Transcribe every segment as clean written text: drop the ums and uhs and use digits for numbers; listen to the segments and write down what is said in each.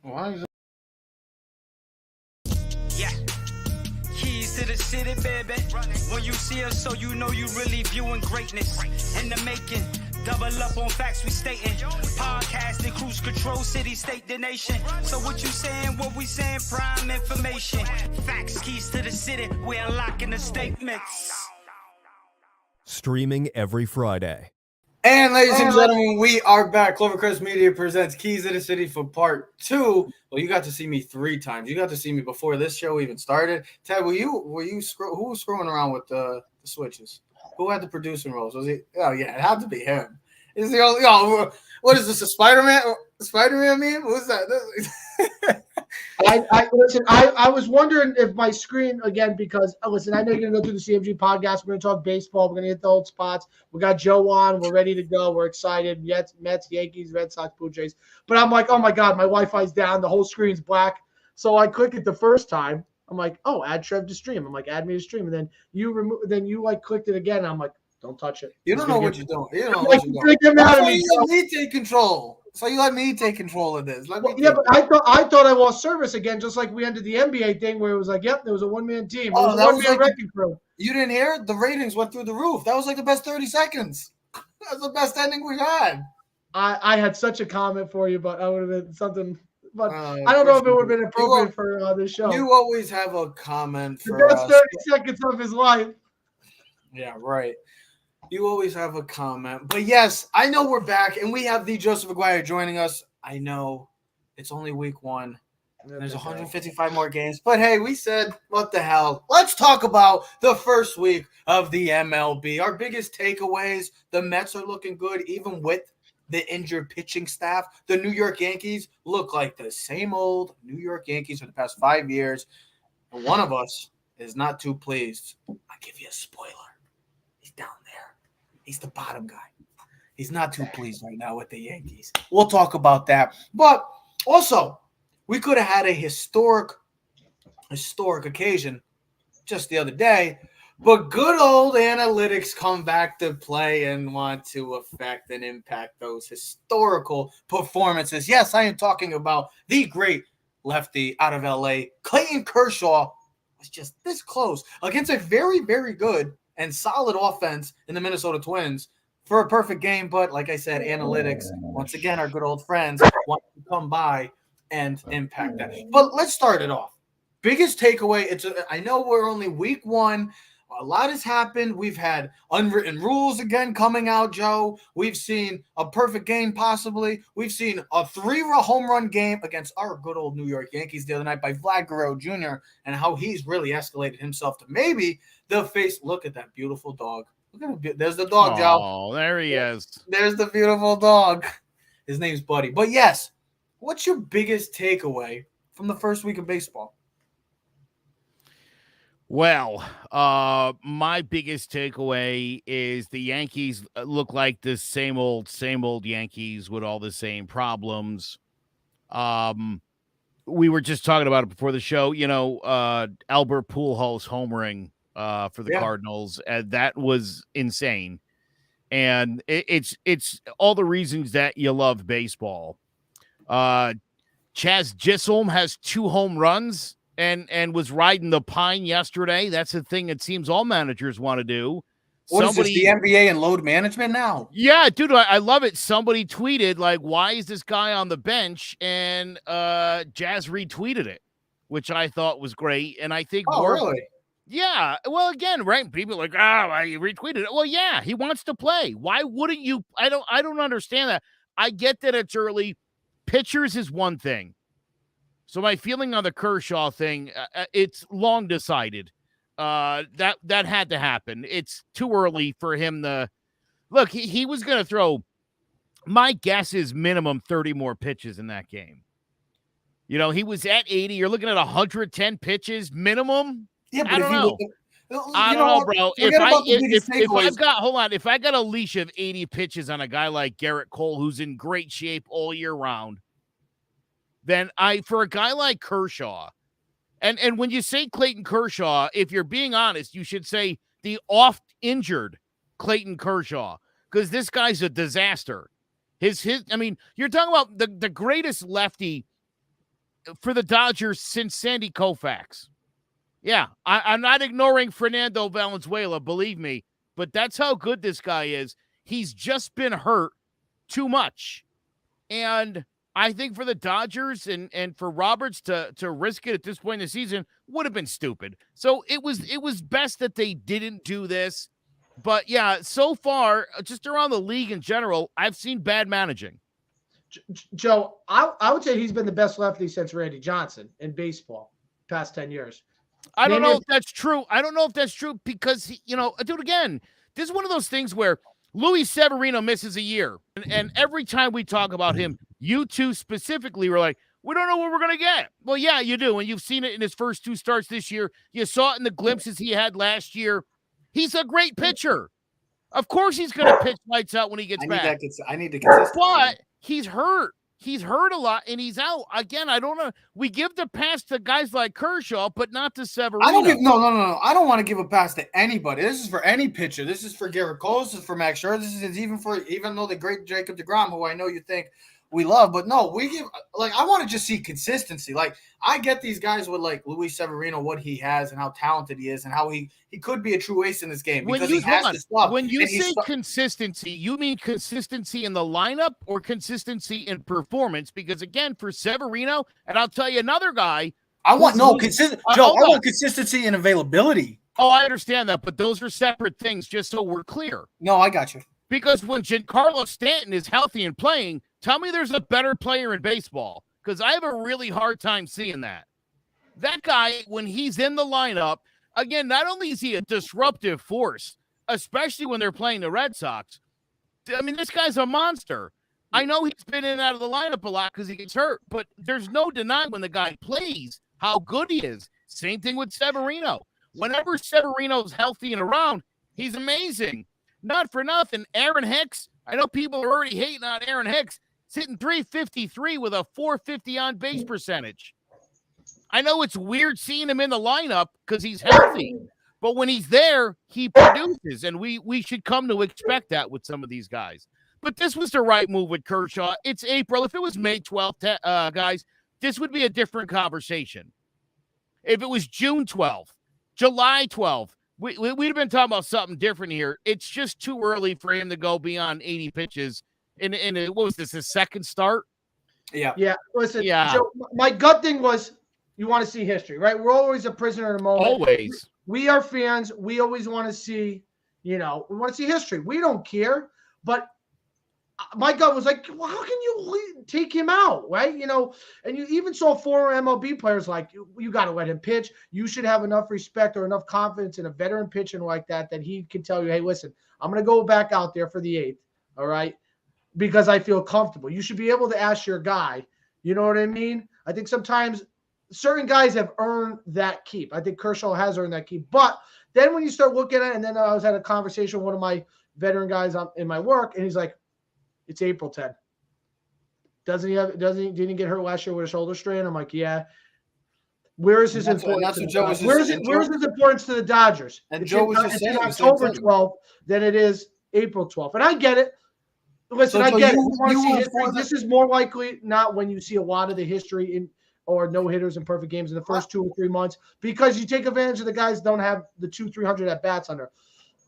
Why is it? Yeah. Keys to the city, baby. When you see us, so you know you really viewing greatness in the making. Double up on facts we stating. Podcasting, cruise control, city, state, the nation. So what you saying, what we saying, prime information. Facts, keys to the city, we unlocking the statements. Streaming every Friday. And ladies and gentlemen, we are back. Clovercrest Media presents Keys to the City for part 2. Well, you got to see me 3 times. You got to see me before this show even started. Ted, who was screwing around with the switches? Who had the producing roles? Was he? Oh yeah, it had to be him. Is the only? Oh, what is this? A Spider-Man meme? Who's that? I was wondering if my screen again, because listen, I know you're gonna go through the CMG podcast. We're gonna talk baseball. We're gonna hit the old spots. We got Joe on. We're ready to go. We're excited. Mets, Yankees, Red Sox, Blue Jays. But I'm like, oh my god, my Wi-Fi's down. The whole screen's black. So I click it the first time. I'm like, oh, add Trev to stream. I'm like, add me to stream. And then you like clicked it again. And I'm like, don't touch it. You don't know what you're doing. You don't know what you're doing. Let me take control. So you let me take control of this. But I thought I lost service again, just like we ended the NBA thing where it was like, yep, there was a one-man team. It was a one-man wrecking crew. You didn't hear? The ratings went through the roof. That was like the best 30 seconds. That was the best ending we had. I had such a comment for you, but I would have been something. But I don't know if it would have been appropriate for this show. You always have a comment for the best 30 seconds of his life. Yeah, right. You always have a comment. But yes, I know we're back, and we have the Joseph Aguirre joining us. I know it's only week 1. There's 155 more games. But hey, we said, what the hell? Let's talk about the first week of the MLB. Our biggest takeaways, the Mets are looking good, even with the injured pitching staff. The New York Yankees look like the same old New York Yankees for the past 5 years. And one of us is not too pleased. I'll give you a spoiler. He's down there. He's the bottom guy. He's not too pleased right now with the Yankees. We'll talk about that. But also, we could have had a historic occasion just the other day, but good old analytics come back to play and want to affect and impact those historical performances. Yes, I am talking about the great lefty out of LA, Clayton Kershaw, was just this close against a very, very good and solid offense in the Minnesota Twins for a perfect game. But like I said, analytics, once again, our good old friends want to come by and impact that. But let's start it off. Biggest takeaway, I know we're only week 1. A lot has happened. We've had unwritten rules again coming out, Joe. We've seen a perfect game possibly. We've seen a 3-run home run game against our good old New York Yankees the other night by Vlad Guerrero Jr. and how he's really escalated himself to maybe the face. Look at that beautiful dog. Look at him. There's the dog, Joe. Oh, there he is. There's the beautiful dog. His name's Buddy. But yes, what's your biggest takeaway from the first week of baseball? Well, my biggest takeaway is the Yankees look like the same old Yankees with all the same problems. We were just talking about it before the show, Albert Pujols homering for the Cardinals, and that was insane. And it's all the reasons that you love baseball. Chaz Gisholm has 2 home runs and was riding the pine yesterday. That's the thing it seems all managers want to do. What is this, the NBA and load management now? Yeah, dude, I love it. Somebody tweeted, like, why is this guy on the bench? And Jazz retweeted it, which I thought was great. And I think really? Yeah. Well, again, right? People are like, you retweeted it. Well, yeah, he wants to play. Why wouldn't you? I don't understand that. I get that it's early. Pitchers is one thing. So my feeling on the Kershaw thing, it's long decided. That had to happen. It's too early for him to look. He was going to throw. My guess is minimum 30 more pitches in that game. He was at 80. You're looking at 110 pitches minimum. Yeah, but I don't know. I don't know, bro. If I got a leash of 80 pitches on a guy like Garrett Cole, who's in great shape all year round, then for a guy like Kershaw, and when you say Clayton Kershaw, if you're being honest, you should say the oft-injured Clayton Kershaw, because this guy's a disaster. You're talking about the greatest lefty for the Dodgers since Sandy Koufax. Yeah, I'm not ignoring Fernando Valenzuela, believe me, but that's how good this guy is. He's just been hurt too much. And I think for the Dodgers and for Roberts to risk it at this point in the season would have been stupid. So it was best that they didn't do this. But yeah, so far, just around the league in general, I've seen bad managing. Joe, I would say he's been the best lefty since Randy Johnson in baseball past 10 years. I don't know if that's true. I don't know if that's true because, dude, again, this is one of those things where Luis Severino misses a year. And every time we talk about him, you two specifically were like, we don't know what we're going to get. Well, yeah, you do. And you've seen it in his first 2 starts this year. You saw it in the glimpses he had last year. He's a great pitcher. Of course he's going to pitch lights out when he gets back. I need to consistency. But he's hurt. He's hurt a lot, and he's out. Again, I don't know. We give the pass to guys like Kershaw, but not to Severino. No. I don't want to give a pass to anybody. This is for any pitcher. This is for Garrett Cole. This is for Max Scherzer. This is even though the great Jacob deGrom, who I know you think we love, but no, we give I want to just see consistency. Like, I get these guys with like Luis Severino, what he has and how talented he is and how he could be a true ace in this game because he has to stop. When you say consistency, you mean consistency in the lineup or consistency in performance? Because again, for Severino, and I'll tell you another guy, I want consistency and availability. Oh, I understand that, but those are separate things, just so we're clear. No, I got you. Because when Giancarlo Stanton is healthy and playing, tell me there's a better player in baseball, because I have a really hard time seeing that. That guy, when he's in the lineup, again, not only is he a disruptive force, especially when they're playing the Red Sox. I mean, this guy's a monster. I know he's been in and out of the lineup a lot because he gets hurt, but there's no denying when the guy plays how good he is. Same thing with Severino. Whenever Severino's healthy and around, he's amazing. Not for nothing, Aaron Hicks, I know people are already hating on Aaron Hicks. He's hitting .353 with a .450 on base percentage. I know it's weird seeing him in the lineup because he's healthy, but when he's there, he produces, and we should come to expect that with some of these guys. But this was the right move with Kershaw. It's April. If it was May 12th, guys, this would be a different conversation. If it was June 12th, July 12th, we'd have been talking about something different here. It's just too early for him to go beyond 80 pitches. In what was this, his second start? Yeah. Listen, Joe, my gut thing was you want to see history, right? We're always a prisoner in the moment. Always. We are fans. We always want to see, we want to see history. We don't care. But my gut was like, well, how can you take him out, right? And you even saw former MLB players like, you got to let him pitch. You should have enough respect or enough confidence in a veteran pitching like that he can tell you, hey, listen, I'm going to go back out there for the 8th, all right, because I feel comfortable. You should be able to ask your guy, you know what I mean? I think sometimes certain guys have earned that keep. I think Kershaw has earned that keep. But then when you start looking at it, and then I was at a conversation with one of my veteran guys in my work, and he's like, it's April 10th. Didn't he get hurt last year with a shoulder strain? I'm like, yeah. Where is his importance? Where's his importance to the Dodgers? And Joe was just saying October 12th than it is April 12th. And I get it. Listen, I get it. You want to see history. This is more likely not when you see a lot of the history or no hitters in perfect games in the first 2 or 3 months, because you take advantage of the guys that don't have the 200-300 at bats under.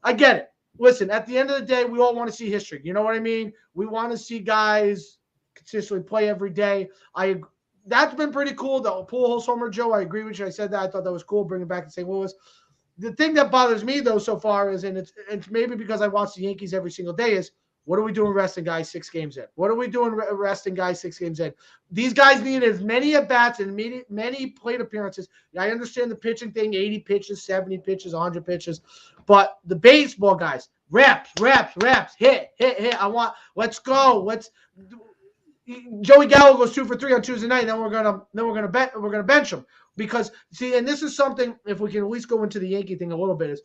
I get it. Listen, at the end of the day, we all want to see history. You know what I mean? We want to see guys consistently play every day. That's been pretty cool. The Pujols homer, Joe, I agree with you. I said that. I thought that was cool, bringing back to St. Louis. The thing that bothers me, though, so far is, and it's maybe because I watch the Yankees every single day, is what are we doing resting guys 6 games in? What are we doing resting guys 6 games in? These guys need as many at-bats and many plate appearances. I understand the pitching thing, 80 pitches, 70 pitches, 100 pitches. But the baseball guys, reps, hit. Let's go. Joey Gallo goes 2 for 3 on Tuesday night. Then we're gonna bench him because and this is something, if we can at least go into the Yankee thing a little bit, is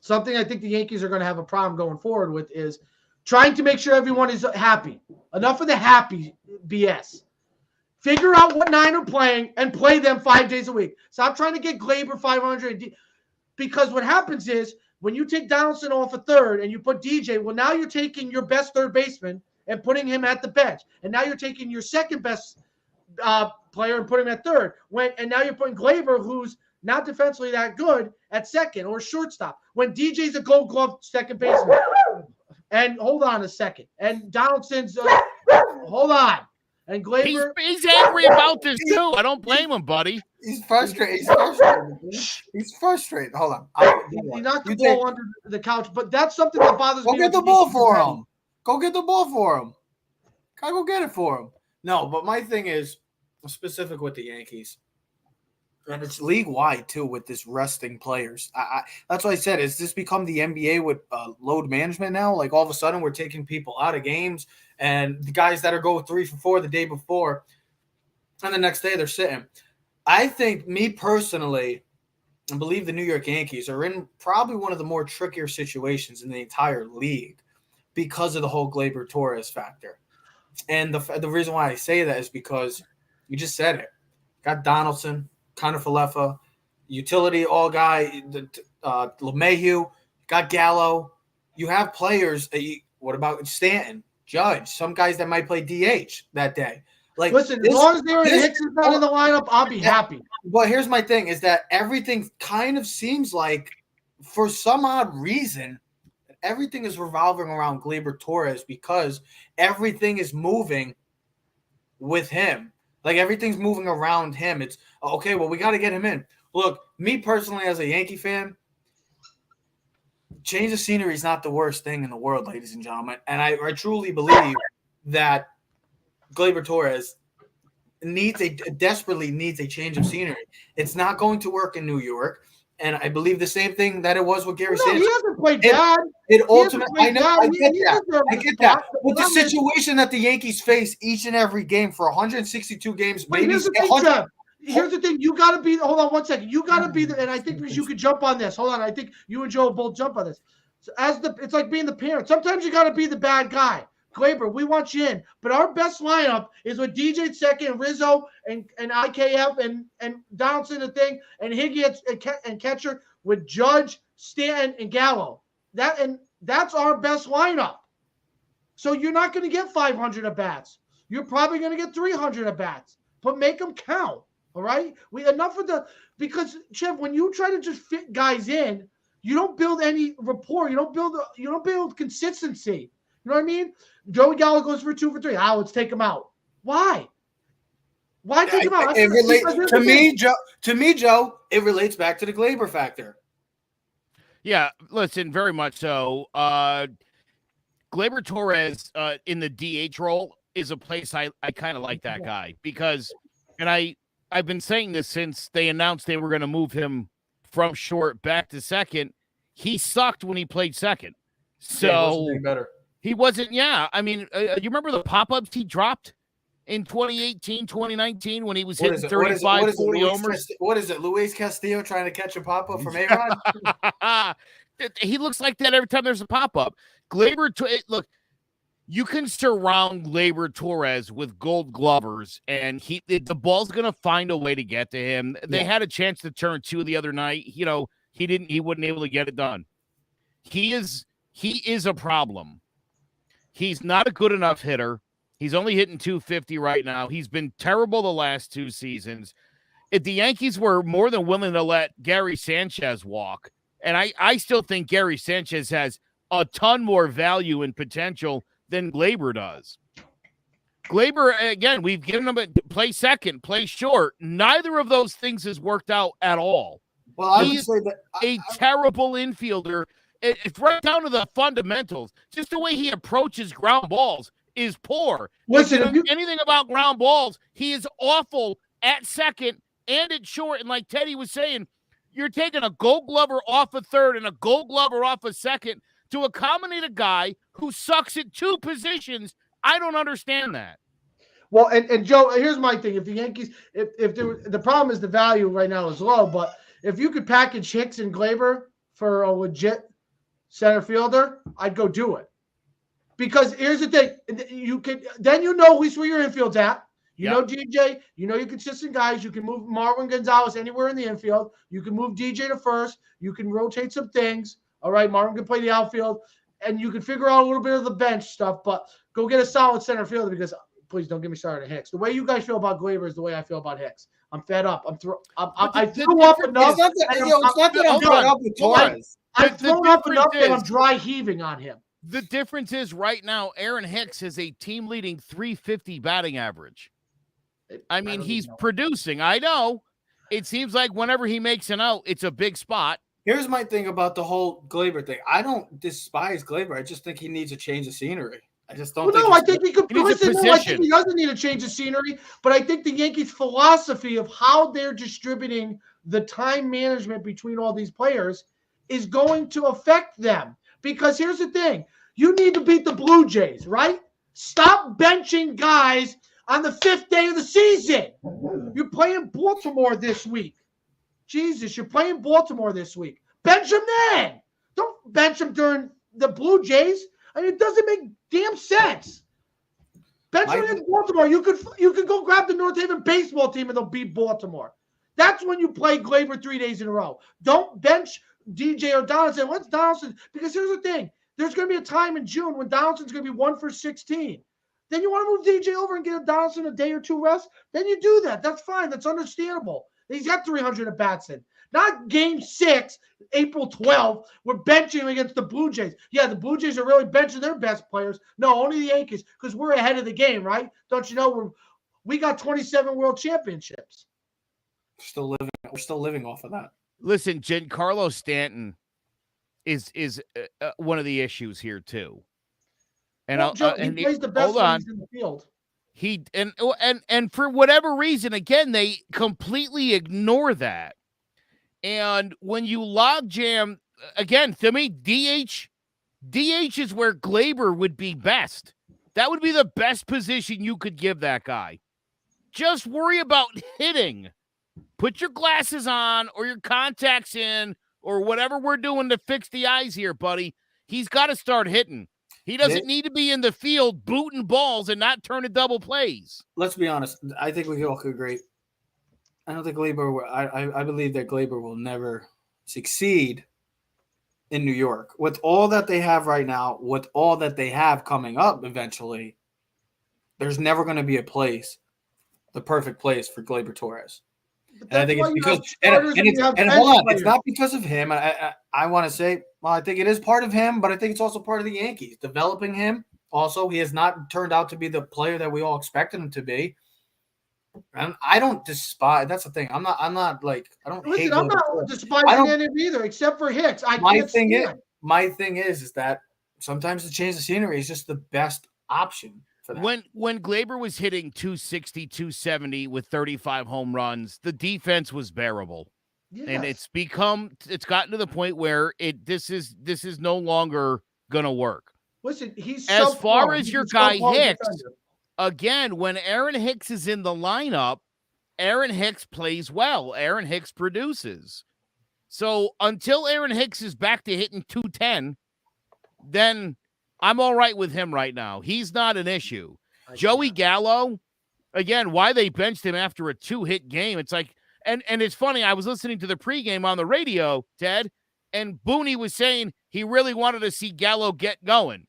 something I think the Yankees are going to have a problem going forward with, is trying to make sure everyone is happy. Enough of the happy BS. Figure out what 9 are playing and play them 5 days a week. Stop trying to get Glaber 500, because what happens is when you take Donaldson off a third and you put DJ, well, now you're taking your best third baseman and putting him at the bench. And now you're taking your second best player and put him at third. And now you're putting Gleyber, who's not defensively that good, at second or shortstop. When DJ's a Gold Glove second baseman. And hold on a second. And Donaldson's hold on. And Gleyber, he's angry about this too. I don't blame him, buddy. He's frustrated. He's frustrated. Hold on. He knocked the ball under the couch, but that's something that bothers me. Go get the ball for him. Go get the ball for him. Gotta go get it for him. No, but my thing is specific with the Yankees. And it's league-wide, too, with this resting players. That's what I said. Has this become the NBA with load management now? Like, all of a sudden, we're taking people out of games, and the guys that are going 3 for 4 the day before, and the next day they're sitting. I think, me personally, I believe the New York Yankees are in probably one of the more trickier situations in the entire league because of the whole Gleyber-Torres factor. And the reason why I say that is because you just said it. Got Donaldson, Kiner-Falefa, utility all guy, LeMahieu, got Gallo. You have players. What about Stanton, Judge? Some guys that might play DH that day. Like, listen, as long as Aaron Hicks is not in the lineup, I'll be happy. But here's my thing: is that everything kind of seems like, for some odd reason, everything is revolving around Gleyber-Torres because everything is moving with him. Like, everything's moving around him. It's, okay, well, we got to get him in. Look, me personally as a Yankee fan, change of scenery is not the worst thing in the world, ladies and gentlemen. And I truly believe that Gleyber-Torres desperately needs a change of scenery. It's not going to work in New York. And I believe the same thing that it was with Gary Sanchez. He hasn't played bad. I get that. But the situation that the Yankees face each and every game for 162 games, maybe here's the thing. You got to be. Hold on 1 second. You got to be. And I think you could jump on this. Hold on. I think you and Joe both jump on this. So it's like being the parent. Sometimes you got to be the bad guy. Gleyber, we want you in. But our best lineup is with DJ at second, Rizzo and IKF and Donaldson the thing, and Higgy and catcher with Judge, Stanton, and Gallo. That's our best lineup. So you're not going to get 500 at bats. You're probably going to get 300 at bats. But make them count. All right? Because Chev, when you try to just fit guys in, you don't build any rapport. You don't build consistency. You know what I mean? Joey Gallo goes for 2 for 3. Let's take him out. Why? Why take him out? To me, Joe, it relates back to the Gleyber factor. Yeah, listen, very much so. Gleyber-Torres in the DH role is a place I kind of like that guy because, and I've been saying this since they announced they were going to move him from short back to second. He sucked when he played second. So better. He wasn't, yeah. I mean, you remember the pop-ups he dropped in 2018, 2019 when he was hitting 35, 40 homers? What is it, Luis Castillo trying to catch a pop-up from A-Rod? He looks like that every time there's a pop-up. Look, you can surround Gleyber-Torres with Gold Glovers, and the ball's going to find a way to get to him. They had a chance to turn 2 the other night. He wasn't able to get it done. He is a problem. He's not a good enough hitter. He's only hitting 250 right now. He's been terrible the last 2 seasons. If the Yankees were more than willing to let Gary Sanchez walk, and I still think Gary Sanchez has a ton more value and potential than Gleyber does. Gleyber, again, we've given him a play second, play short. Neither of those things has worked out at all. Well, He's a terrible infielder. It's right down to the fundamentals. Just the way he approaches ground balls is poor. Listen, if you know anything about ground balls, he is awful at second and at short. And like Teddy was saying, you're taking a Gold Glover off a third and a Gold Glover off a second to accommodate a guy who sucks at 2 positions. I don't understand that. Well, and Joe, here's my thing. If the Yankees, the problem is the value right now is low, but if you could package Hicks and Gleyber for a legit center fielder, I'd go do it. Because here's the thing, then you know at least where your infield's at. You know DJ, you know your consistent guys. You can move Marwin Gonzalez anywhere in the infield. You can move DJ to first. You can rotate some things. All right, Marwin can play the outfield. And you can figure out a little bit of the bench stuff, but go get a solid center fielder because please don't get me started on Hicks. The way you guys feel about Gleyber is the way I feel about Hicks. I'm fed up. I threw up enough. It's not that I'm fed up with Torres. I've thrown up enough that I'm dry heaving on him. The difference is right now, Aaron Hicks has a team-leading 350 batting average. I mean, he's producing. I know. It seems like whenever he makes an out, it's a big spot. Here's my thing about the whole Gleyber thing. I don't despise Gleyber. I just think he needs a change of scenery. I just don't think. I think he could. I think he doesn't need a change of scenery, but I think the Yankees' philosophy of how they're distributing the time management between all these players is going to affect them. Because here's the thing. You need to beat the Blue Jays, right? Stop benching guys on the 5th day of the season. You're playing Baltimore this week. Jesus, you're playing Baltimore this week. Bench them then. Don't bench them during the Blue Jays. I mean, it doesn't make damn sense. Bench them in Baltimore. You could go grab the North Haven baseball team and they'll beat Baltimore. That's when you play Gleyber 3 days in a row. Don't bench DJ or Donaldson. What's Donaldson? Because here's the thing. There's going to be a time in June when Donaldson's going to be 1 for 16. Then you want to move DJ over and give Donaldson a day or two rest? Then you do that. That's fine. That's understandable. He's got 300 at bats in. Not game 6, April 12th. We're benching against the Blue Jays. Yeah, the Blue Jays are really benching their best players. No, only the Yankees because we're ahead of the game, right? Don't you know we got 27 world championships. We're still living off of that. Listen, Giancarlo Stanton is one of the issues here too. And he plays the best when he's in the field. And for whatever reason, again, they completely ignore that. And when you log jam, again, to me, DH is where Gleyber would be best. That would be the best position you could give that guy. Just worry about hitting. Put your glasses on or your contacts in or whatever we're doing to fix the eyes here, buddy. He's got to start hitting. He doesn't need to be in the field booting balls and not turning double plays. Let's be honest. I think we all could agree. I don't think Gleyber – I believe that Gleyber will never succeed in New York. With all that they have right now, with all that they have coming up eventually, there's never going to be a place, the perfect place for Gleyber Torres. And I think it's because – and hold on, it's not because of him. I want to say, well, I think it is part of him, but I think it's also part of the Yankees. Developing him also, he has not turned out to be the player that we all expected him to be. And I don't despise – that's the thing. I'm not like – I don't hate – I'm not despising any of either, except for Hicks. My thing is that sometimes the change of scenery is just the best option. When Gleyber was hitting 260, 270 with 35 home runs, the defense was bearable. Yes. And it's gotten to the point where this is no longer going to work. Listen, he's as far as your guy Hicks, again, when Aaron Hicks is in the lineup, Aaron Hicks plays well. Aaron Hicks produces. So until Aaron Hicks is back to hitting 210, then I'm all right with him right now. He's not an issue. Joey Gallo, again, why they benched him after a 2-hit game. It's like, and it's funny. I was listening to the pregame on the radio, Ted, and Booney was saying he really wanted to see Gallo get going.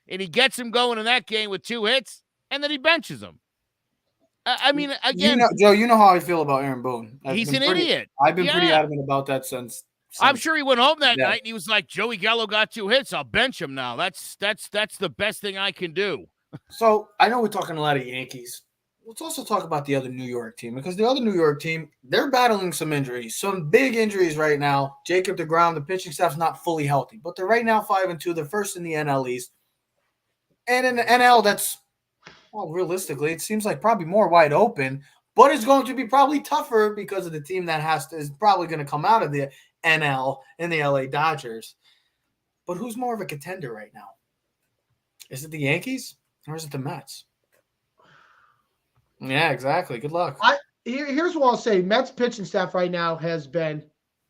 And he gets him going in that game with 2 hits, and then he benches him. I mean, again, Joe, you know how I feel about Aaron Boone. He's an idiot. I've been pretty adamant about that since I'm sure he went home that night and he was like, Joey Gallo got 2 hits. I'll bench him now. That's the best thing I can do. So I know we're talking a lot of Yankees. Let's also talk about the other New York team, because the other New York team, they're battling some injuries, some big injuries right now. Jacob deGrom, the pitching staff's not fully healthy, but they're right now 5-2. They're first in the NL East. And in the NL, that's, well, realistically, it seems like probably more wide open, but it's going to be probably tougher because of the team that is probably going to come out of the NL and the LA Dodgers. But who's more of a contender right now? Is it the Yankees or is it the Mets? Yeah, exactly. Good luck. Here's what I'll say. Mets pitching staff right now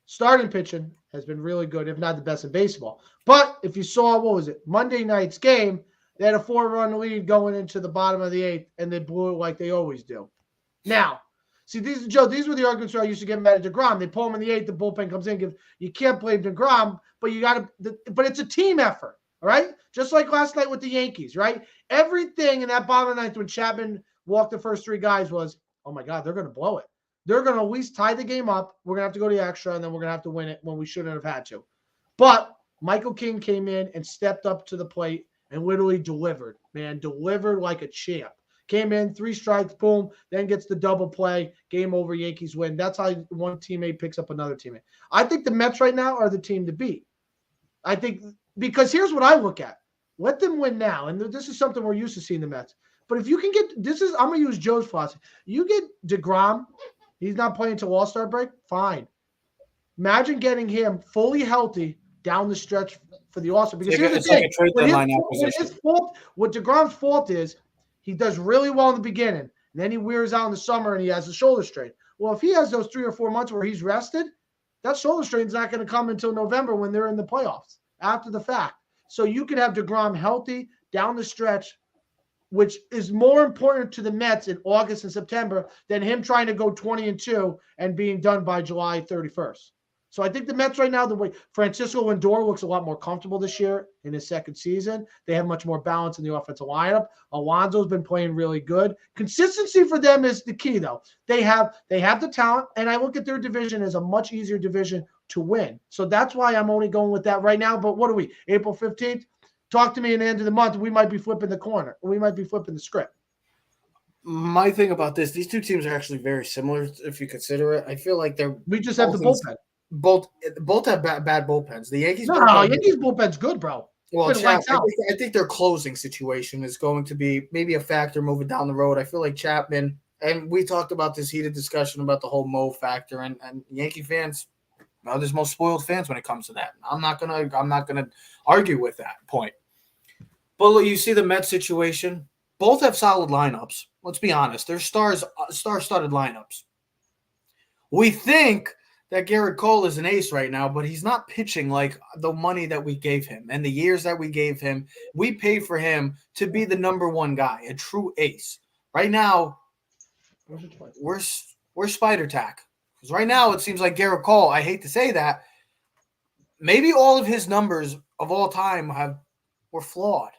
starting pitching has been really good, if not the best in baseball. But if you saw, Monday night's game, they had a 4-run lead going into the bottom of the 8th, and they blew it like they always do. Now, see, these were the arguments where I used to get mad at DeGrom. They pull him in the 8th, the bullpen comes in. You can't blame DeGrom, but but it's a team effort, all right? Just like last night with the Yankees, right? Everything in that bottom of the ninth when Chapman walked the first three guys was, oh my God, they're going to blow it. They're going to at least tie the game up. We're going to have to go to the extra, and then we're going to have to win it when we shouldn't have had to. But Michael King came in and stepped up to the plate and literally delivered, man, delivered like a champ. Came in, 3 strikes, boom, then gets the double play, game over, Yankees win. That's how one teammate picks up another teammate. I think the Mets right now are the team to beat. I think because here's what I look at. Let them win now. And this is something we're used to seeing the Mets. But if you can get – I'm going to use Joe's philosophy. You get DeGrom, he's not playing until All-Star break, fine. Imagine getting him fully healthy down the stretch for the All-Star. Because here's the thing. What DeGrom's fault is he does really well in the beginning, and then he wears out in the summer and he has a shoulder strain. Well, if he has those 3 or 4 months where he's rested, that shoulder strain is not going to come until November when they're in the playoffs after the fact. So you could have DeGrom healthy down the stretch, which is more important to the Mets in August and September than him trying to go 20-2 and being done by July 31st. So I think the Mets right now, the way Francisco Lindor looks a lot more comfortable this year in his second season. They have much more balance in the offensive lineup. Alonso's been playing really good. Consistency for them is the key, though. They have the talent, and I look at their division as a much easier division to win. So that's why I'm only going with that right now. But what are we, April 15th? Talk to me in the end of the month. We might be flipping the corner. We might be flipping the script. My thing about this, these two teams are actually very similar if you consider it. I feel like we just have the bullpen. Both have bad bullpens. The Yankees Yankees bullpen's good, bro. Well, I think their closing situation is going to be maybe a factor moving down the road. I feel like Chapman, and we talked about this heated discussion about the whole Mo factor, and Yankee fans, there's most spoiled fans when it comes to that. I'm not gonna argue with that point. But look, you see the Mets situation. Both have solid lineups. Let's be honest. They're star-studded lineups. We think that Garrett Cole is an ace right now, but he's not pitching like the money that we gave him and the years that we gave him. We paid for him to be the number one guy, a true ace. Right now, we're spider tack. Because right now it seems like Garrett Cole, I hate to say that, maybe all of his numbers of all time were flawed.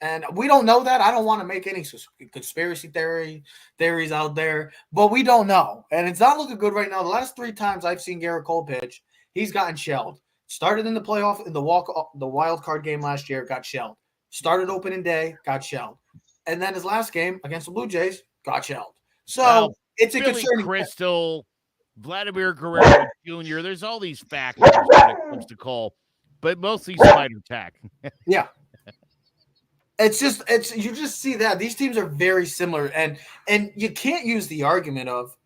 And we don't know that. I don't want to make any conspiracy theories out there, but we don't know. And it's not looking good right now. The last 3 times I've seen Garrett Cole pitch, he's gotten shelled. Started in the playoff in the wild card game last year, got shelled. Started opening day, got shelled. And then his last game against the Blue Jays, got shelled. So it's a concerning. Crystal, Vladimir Guerrero Jr., there's all these factors when it comes to Cole, but mostly spider tack. Yeah. You just see that these teams are very similar, and you can't use the argument of,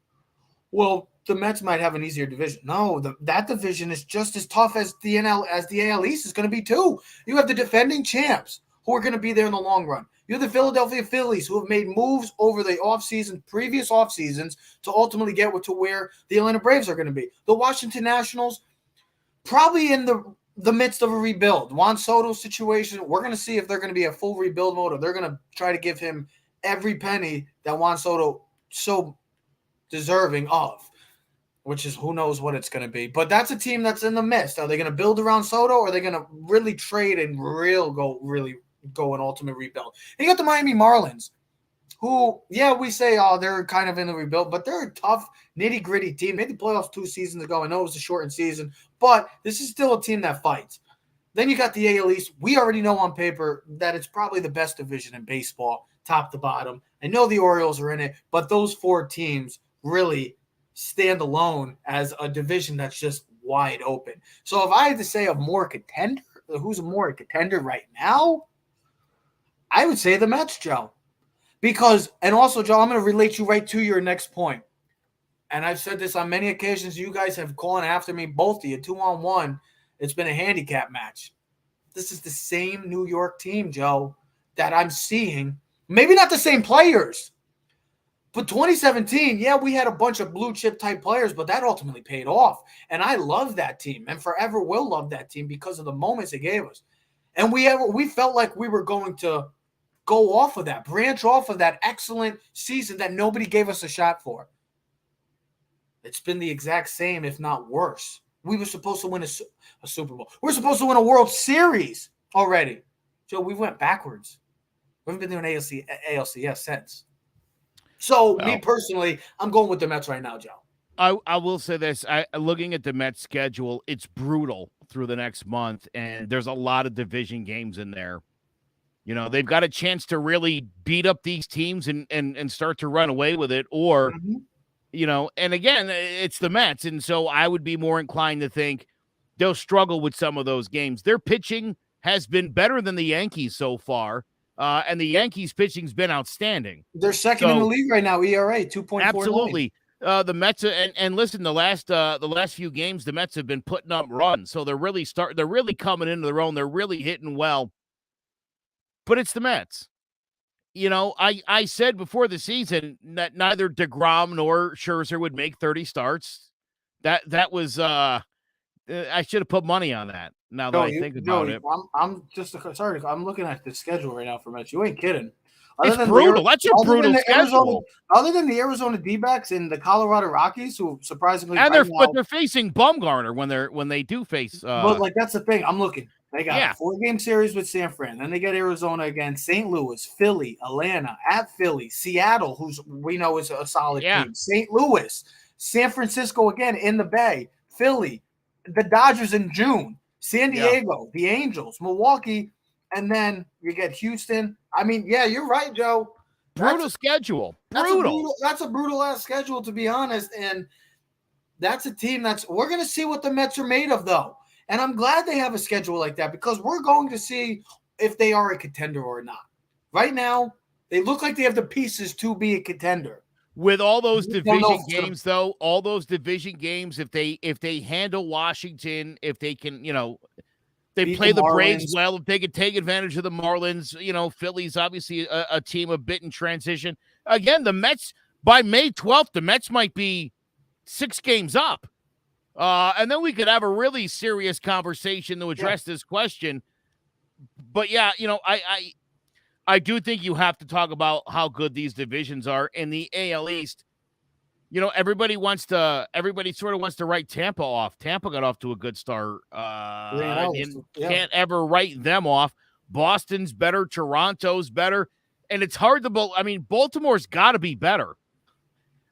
well, the Mets might have an easier division. No, that division is just as tough as the AL East is going to be too. You have the defending champs who are going to be there in the long run. You have the Philadelphia Phillies who have made moves over the previous off seasons to ultimately get to where the Atlanta Braves are going to be. The Washington Nationals, probably in the midst of a rebuild. Juan Soto's situation, we're going to see if they're going to be a full rebuild mode or they're going to try to give him every penny that Juan Soto so deserving of, which is who knows what it's going to be. But that's a team that's in the midst. Are they going to build around Soto or are they going to really trade and go an ultimate rebuild? And you got the Miami Marlins, who, we say, they're kind of in the rebuild, but they're a tough, nitty-gritty team. Made the playoffs 2 seasons ago. I know it was a shortened season, but this is still a team that fights. Then you got the AL East. We already know on paper that it's probably the best division in baseball, top to bottom. I know the Orioles are in it, but those 4 teams really stand alone as a division that's just wide open. So if I had to say who's a more contender right now, I would say the Mets, Joe. Because, and also, Joe, I'm going to relate you right to your next point. And I've said this on many occasions. You guys have called after me, both of you, 2-on-1. It's been a handicap match. This is the same New York team, Joe, that I'm seeing. Maybe not the same players. But 2017, we had a bunch of blue chip type players, but that ultimately paid off. And I love that team and forever will love that team because of the moments it gave us. And we felt like we were going to go off of that, branch off of that excellent season that nobody gave us a shot for. It's been the exact same, if not worse. We were supposed to win a Super Bowl. We're supposed to win a World Series already. Joe, we went backwards. We haven't been doing ALCS since. So, me personally, I'm going with the Mets right now, Joe. I will say this. Looking at the Mets schedule, it's brutal through the next month, and there's a lot of division games in there. You know, they've got a chance to really beat up these teams and start to run away with it, or, you know, and again, it's the Mets, and so I would be more inclined to think they'll struggle with some of those games. Their pitching has been better than the Yankees so far. And the Yankees pitching's been outstanding. They're second in the league right now, ERA 2.49. Absolutely. The Mets and listen, the last few games, the Mets have been putting up runs. So they're really coming into their own. They're really hitting well. But it's the Mets. You know, I said before the season that neither DeGrom nor Scherzer would make 30 starts. That was I should have put money on that. Now that I think about it, I'm just sorry. I'm looking at the schedule right now for Mets. You ain't kidding. It's brutal. That's a brutal schedule. Other than the Arizona D-backs and the Colorado Rockies, who surprisingly, and they're facing Bumgarner when they do face. But like that's the thing. I'm looking. They got a 4-game series with San Fran. Then they get Arizona again, St. Louis, Philly, Atlanta, at Philly, Seattle, who's we know is a solid team. St. Louis, San Francisco again in the Bay, Philly, the Dodgers in June. San Diego, the Angels, Milwaukee, and then you get Houston. I mean, yeah, you're right, Joe. Brutal schedule. That's a brutal ass schedule, to be honest. And that's a team we're going to see what the Mets are made of, though. And I'm glad they have a schedule like that because we're going to see if they are a contender or not. Right now, they look like they have the pieces to be a contender. With all those division games, though, if they handle Washington, if they can, you know, they play the Braves well, if they can take advantage of the Marlins, you know, Philly's obviously a team a bit in transition. Again, the Mets, by May 12th, the Mets might be 6 games up. And then we could have a really serious conversation to address this question. But, yeah, you know, I do think you have to talk about how good these divisions are in the AL East. You know, everybody sort of wants to write Tampa off. Tampa got off to a good start. Can't ever write them off. Boston's better. Toronto's better. And it's hard to believe. I mean, Baltimore's got to be better.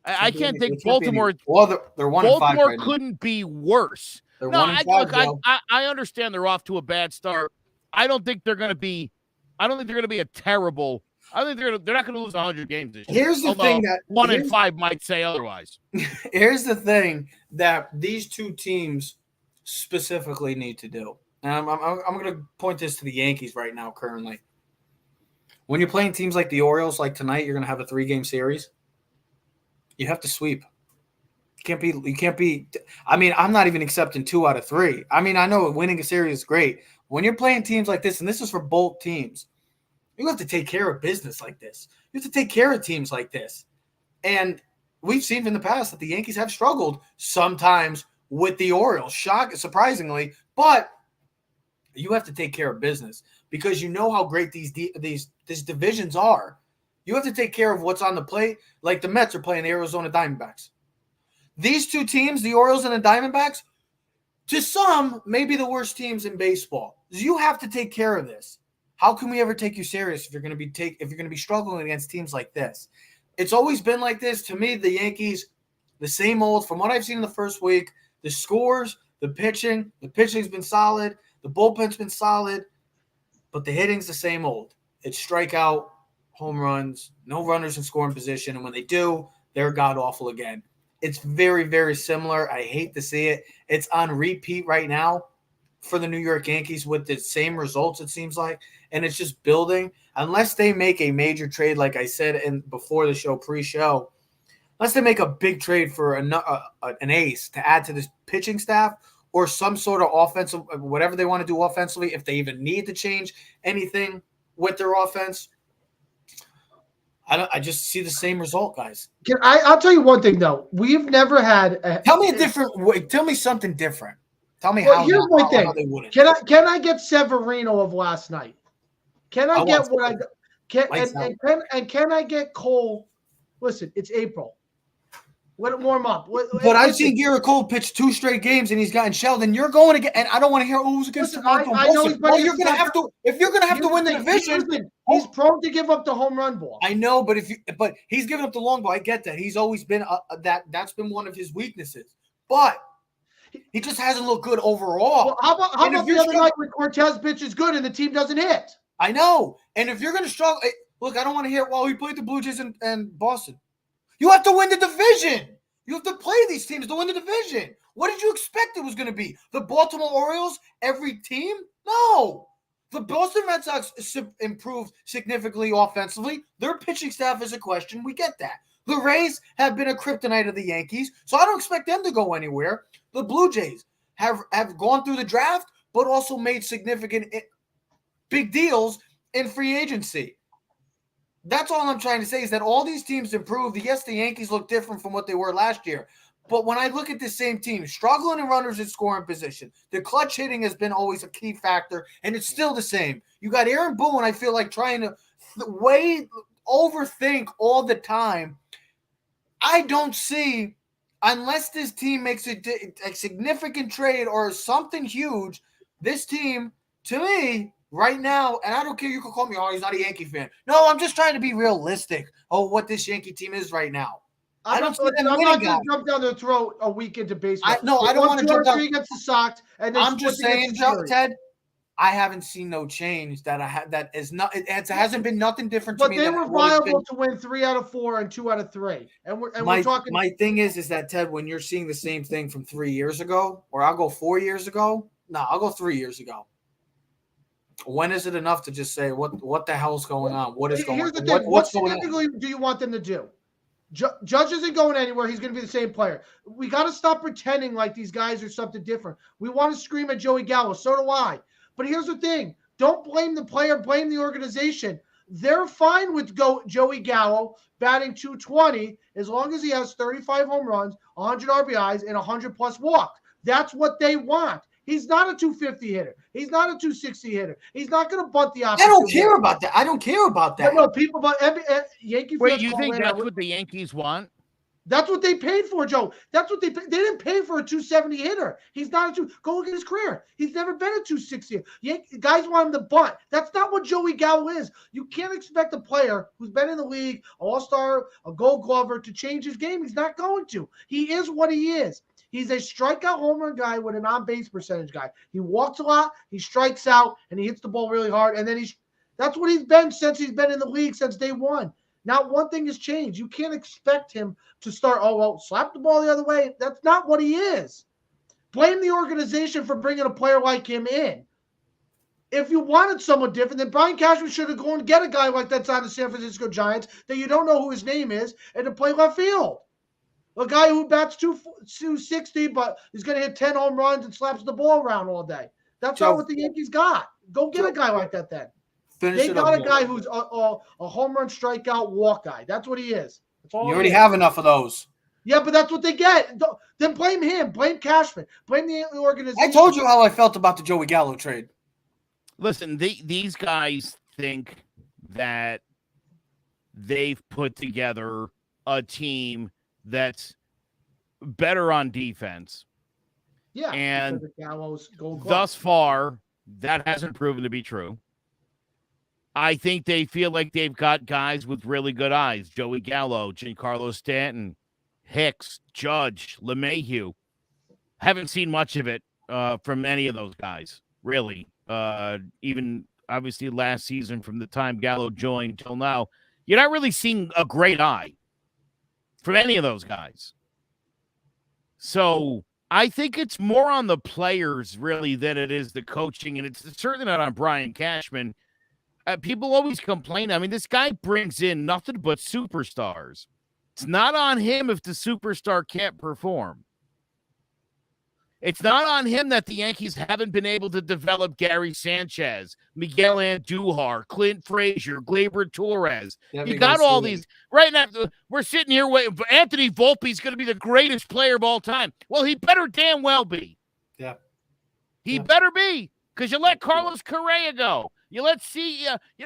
I can't think Baltimore. They're 1-5 Baltimore right couldn't be worse. They're 1-5. I understand they're off to a bad start. I don't think they're going to be a terrible. I think they're not going to lose 100 games this year. Here's the thing that 1-5 might say otherwise. Here's the thing that these two teams specifically need to do. And I'm going to point this to the Yankees right now currently. When you're playing teams like the Orioles, like tonight, you're going to have a 3-game series. You have to sweep. You can't be. I mean, I'm not even accepting 2 out of 3. I mean, I know winning a series is great. When you're playing teams like this, and this is for both teams, you have to take care of business like this. You have to take care of teams like this. And we've seen in the past that the Yankees have struggled sometimes with the Orioles, surprisingly, but you have to take care of business because you know how great these divisions are. You have to take care of what's on the plate, like the Mets are playing the Arizona Diamondbacks. These two teams, the Orioles and the Diamondbacks, to some, may be the worst teams in baseball. You have to take care of this. How can we ever take you serious if you're going to be struggling against teams like this? It's always been like this. To me, the Yankees, the same old. From what I've seen in the first week, the scores, the pitching's been solid, the bullpen's been solid, but the hitting's the same old. It's strikeout, home runs, no runners in scoring position, and when they do, they're god-awful again. It's very, very similar. I hate to see it. It's on repeat right now for the New York Yankees with the same results, it seems like, and it's just building. Unless they make a major trade, like I said before the show, pre-show, unless they make a big trade for an ace to add to this pitching staff or some sort of offensive, whatever they want to do offensively, if they even need to change anything with their offense, I just see the same result, guys. I'll tell you one thing, though. We've never had tell me a different way. Tell me something different. Tell me how. Here's my thing. Can I get Severino of last night? Can I get what I can? And can I get Cole? Listen, it's April. Let it warm up. But I've seen Garrett Cole pitch 2 straight games and he's gotten shelled. And you're going to get. And I don't want to hear who's against Toronto. I know he's well, you're going to have to. If you're going to have to win the division, he's prone to give up the home run ball. I know, but he's given up the long ball. I get that. He's always been that's been one of his weaknesses. But he just hasn't looked good overall. Well, how about the other night when Cortez pitches good and the team doesn't hit? I know. And if you're going to struggle, look, I don't want to hear. Well, he played the Blue Jays and Boston. You have to win the division. You have to play these teams to win the division. What did you expect it was going to be? The Baltimore Orioles, every team? No. The Boston Red Sox improved significantly offensively. Their pitching staff is a question. We get that. The Rays have been a kryptonite of the Yankees, so I don't expect them to go anywhere. The Blue Jays have gone through the draft, but also made significant big deals in free agency. That's all I'm trying to say is that all these teams improved. Yes, the Yankees look different from what they were last year. But when I look at this same team, struggling in runners in scoring position, the clutch hitting has been always a key factor, and it's still the same. You got Aaron Boone, I feel like, trying to overthink all the time. I don't see, unless this team makes a significant trade or something huge, this team, to me, right now, and I don't care, you can call me, oh, he's not a Yankee fan. No, I'm just trying to be realistic of what this Yankee team is right now. I'm not going to jump down their throat a week into baseball. I don't want to jump down. Against the Sox, and I'm just saying, Ted, I haven't seen no change that it hasn't been nothing different to me. But they were viable to win 3 out of 4 and 2 out of 3. And we're talking. My thing is that, Ted, when you're seeing the same thing from 3 years ago, or I'll go 4 years ago. No, I'll go 3 years ago. When is it enough to just say what the hell's going on? What is going on? Here's the thing. What specifically do you want them to do? Judge isn't going anywhere. He's going to be the same player. We got to stop pretending like these guys are something different. We want to scream at Joey Gallo. So do I. But here's the thing. Don't blame the player. Blame the organization. They're fine with Joey Gallo batting .220 as long as he has 35 home runs, 100 RBIs, and 100-plus walks. That's what they want. He's not a 250 hitter. He's not a 260 hitter. He's not going to bunt the opposite. I don't care about that. I don't care about that. No, people, but Yankee fans. Wait, you think that's what the Yankees want? That's what they paid for, Joe. That's what they paid. They didn't pay for a 270 hitter. He's not a Go look at his career. He's never been a 260. Guys want him to bunt. That's not what Joey Gallo is. You can't expect a player who's been in the league, all-star, a Gold Glover, to change his game. He's not going to. He is what he is. He's a strikeout home run guy with an on-base percentage guy. He walks a lot, he strikes out, and he hits the ball really hard. And then that's what he's been since he's been in the league since day one. Now, one thing has changed. You can't expect him to start, slap the ball the other way. That's not what he is. Blame the organization for bringing a player like him in. If you wanted someone different, then Brian Cashman should have gone and get a guy like that's on the San Francisco Giants that you don't know who his name is and to play left field. A guy who bats 260, but he's going to hit 10 home runs and slaps the ball around all day. That's not what the Yankees got. Go get a guy like that then. They got a guy who's a home run strikeout walk guy. That's what he is. You already have enough of those. Yeah, but that's what they get. Then blame him. Blame Cashman. Blame the organization. I told you how I felt about the Joey Gallo trade. Listen, these guys think that they've put together a team that's better on defense. Yeah. And thus far, that hasn't proven to be true. I think they feel like they've got guys with really good eyes. Joey Gallo, Giancarlo Stanton, Hicks, Judge, LeMahieu. Haven't seen much of it from any of those guys, really. Even, obviously, last season from the time Gallo joined till now, you're not really seeing a great eye from any of those guys. So I think it's more on the players, really, than it is the coaching, and it's certainly not on Brian Cashman. People always complain. I mean, this guy brings in nothing but superstars. It's not on him if the superstar can't perform. It's not on him that the Yankees haven't been able to develop Gary Sanchez, Miguel Andujar, Clint Frazier, Gleyber Torres. You got all these. Right now, we're sitting here waiting. Anthony Volpe's going to be the greatest player of all time. Well, he better damn well be. Yeah. He better be, because you let Carlos Correa go. You let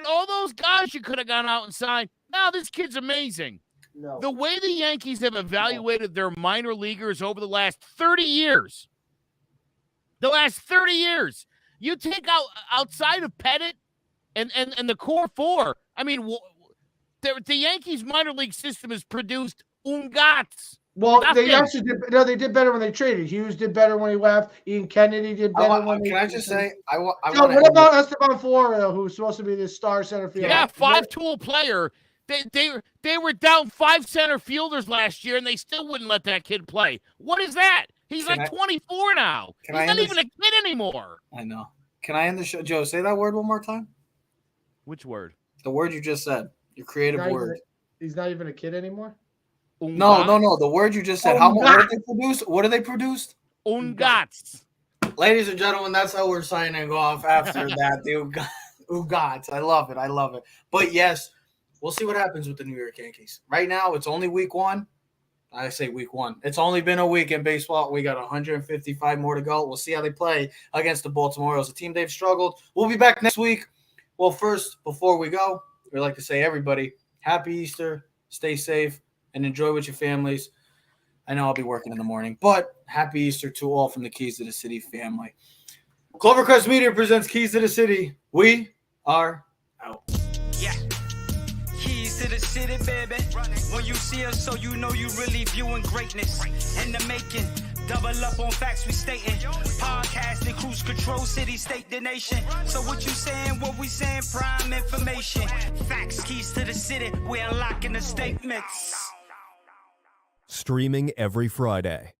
all those guys you could have gone out and signed. Now this kid's amazing. No. The way the Yankees have evaluated their minor leaguers over the last 30 years, you take out outside of Pettit and the core four. I mean, the Yankees minor league system has produced ungats. Well, Nothing. they actually did. No, they did better when they traded. Hughes did better when he left. Ian Kennedy did better when he. Can I just say, what about Esteban Floro, who's supposed to be the star center fielder? Yeah, 5-tool player. They were down 5 center fielders last year, and they still wouldn't let that kid play. What is that? He's 24 now. He's not even a kid anymore. I know. Can I end the show? Joe, say that word one more time. Which word? The word you just said. Your creative word. He's not even a kid anymore? No. The word you just said. What did they produce? What did they produce? Ungats. Ladies and gentlemen, that's how we're signing off after that. The Ugats. I love it. But yes, we'll see what happens with the New York Yankees. Right now, it's only week 1. I say week 1. It's only been a week in baseball. We got 155 more to go. We'll see how they play against the Baltimore Orioles, a team they've struggled. We'll be back next week. Well, first, before we go, we'd like to say, everybody, happy Easter, stay safe, and enjoy with your families. I know I'll be working in the morning, but happy Easter to all from the Keys to the City family. Clovercrest Media presents Keys to the City. We are out. Yeah. Keys to the city, baby. When you see us, so you know you really viewing greatness. In the making, double up on facts we stating. Podcasting, cruise control, city, state, the nation. So what you saying, what we saying, prime information. Facts, keys to the city, we're unlocking the statements. Streaming every Friday.